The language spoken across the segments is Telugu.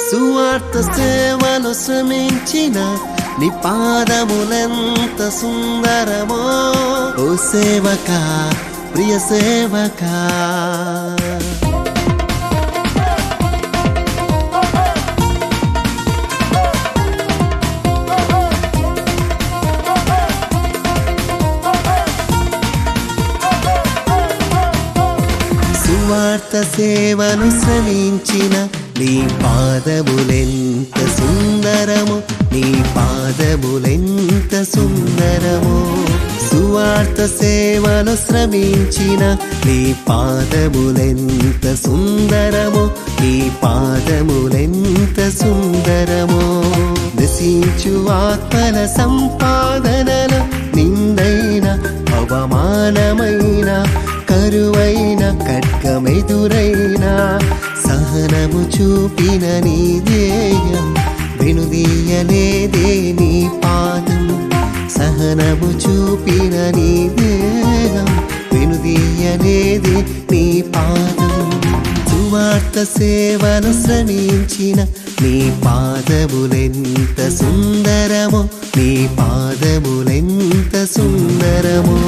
సువార్త సేవను శ్రమించిన నీ పాదములెంత సుందరమో ఓ సేవకా ప్రియ సేవకా. సువార్త సేవను శ్రమించిన నీ పాదములెంత సుందరము, నీ పాదములెంత సుందరము. సువార్త సేవను శ్రమించిన నీ పాదములెంత సుందరము, నీ పాదములెంత సుందరము. నశించు ఆత్మల సంపాదనల నిందైన అవమానమైన కరువైన ఖడ్గమెదురైన సహనము చూపిన నీ ధ్యేయం వెనుదీయలేదే నీ పాదం. సహనము చూపిన నీ ధ్యేయం వెనుదీయలేదే నీ పాదం. సువార్త సేవను శ్రమించిన నీ పాదములెంత సుందరమో, నీ పాదములెంత సుందరమో.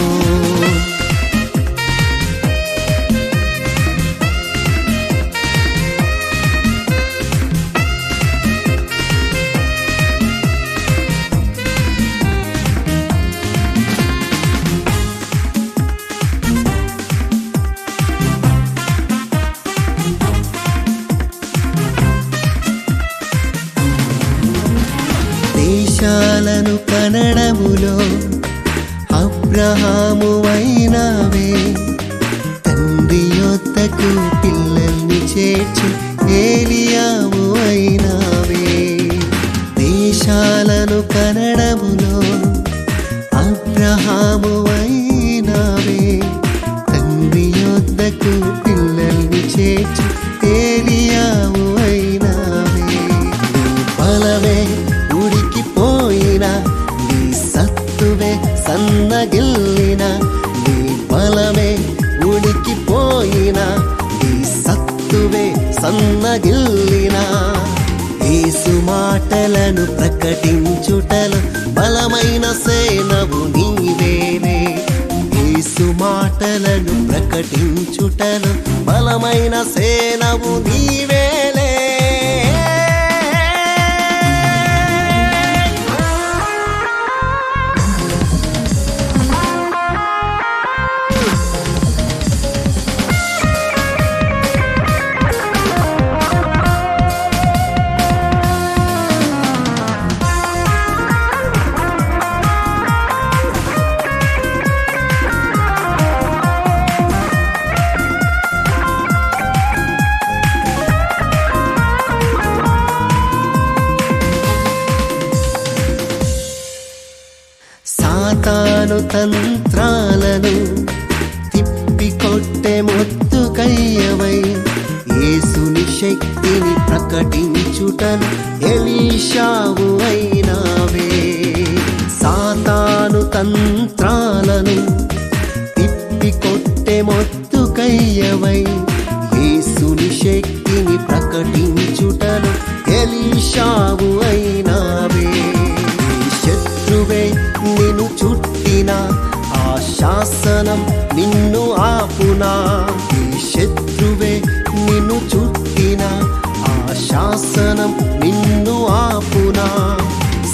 దేశాలను కనడములో అబ్రహాము అయినావే, తండ్రి యొద్దకు పిల్లల్ని చేర్చి ఏలియావు అయినావే. దేశాలను కనడములో అబ్రహాము అయినావే, తండ్రి యొద్దకు పిల్లల్ని చేర్చి ఏలియావు అయినావే. బలమే ఉడికిపోయిన నీ సత్తువే సన్నగిల్లిన, నీ బలమే ఉడికిపోయిన నీ సత్తువే సన్నగిల్లిన. యేసు మాటలను ప్రకటించుటలో బలమైన సేనవు నీవేనే. యేసు మాటలను ప్రకటించుటలో బలమైన సేనవు నీవేలే. సాతాను తంత్రాలను తిప్పికొట్టే మొత్తుకయ్యవై యేసుని శక్తిని ప్రకటించుటను ఎలీషావు అయినావే. సాతాను తంత్రాలను తిప్పికొట్టే మొత్తుకయ్యవై యేసుని శక్తిని ప్రకటించుటను ఎలీషావు అయినావే. శత్రువే నిన్ను చుట్టిన ఆ శాసనం నిన్ను ఆపునా. ఈ శత్రువే నిన్ను చుట్టిన ఆ శాసనం నిన్ను ఆపునా.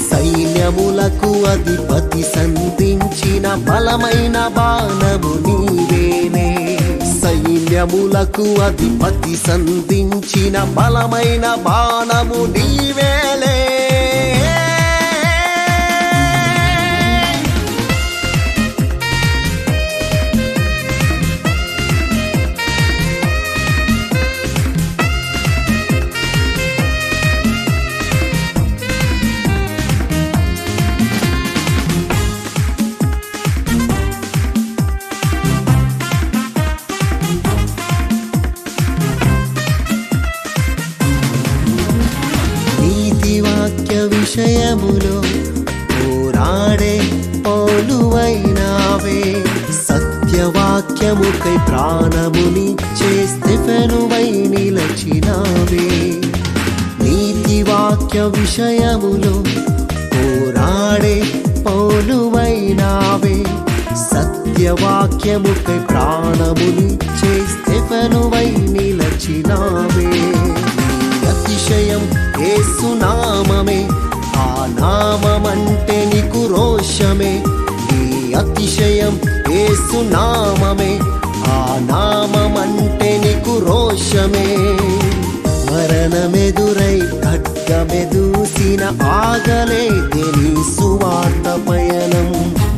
సైన్యములకు అధిపతి సంధించిన బలమైన బాణము నీవేనే. సైన్యములకు అధిపతి సంధించిన బలమైన బాణము నీవేలే. సత్యవాక్య విషయములో పోరాడే పౌలువైనావే. సత్యవాక్యముకై ప్రాణమునిచ్చే స్తెఫెనువై నిలచినావే. నీతివాక్య విషయములో పోరాడే పౌలువైనావే. సత్యవాక్యముకై ప్రాణమునిచ్చే స్తెఫెనువై నిలచినావే. అతిశయం యేసు నామమే, ఆ నామమంటే నీకు రోషమే. నీ అతిశయం యేసు నామమే, ఆ నామమంటే నీకు రోషమే. మరణమెదురై ఖడ్గమెదూసిన ఆగలేదే నీ సువార్త పయనం.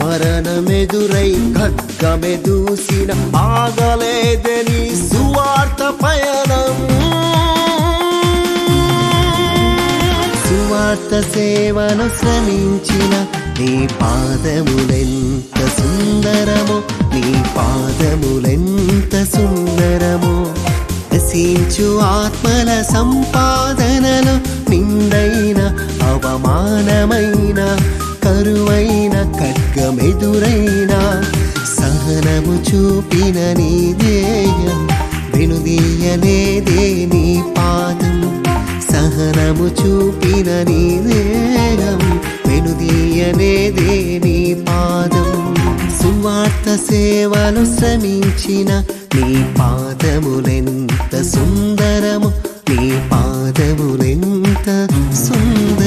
మరణమెదురై ఖడ్గమెదూసిన ఆగలేదే నీ సువార్త పయనం. సువార్త సేవను శ్రమించిన నీ పాదములెంత సుందరమో, నీ పాదములెంత సుందరమో. నశించు ఆత్మల సంపాదనలో నిందైన అవమానమైన కరువైన ఖడ్గమెదురైన సహనము చూపిన నీ దేయం. వెనుదీయలేదే నీ పాదం, సహనము చూపిన నీ దేయం. వెనుదీయలేదే నీ పాదం. సువార్త సేవలు శ్రమించిన నీ పాదములెంత సుందరము, నీ పాదములెంత సుందరము.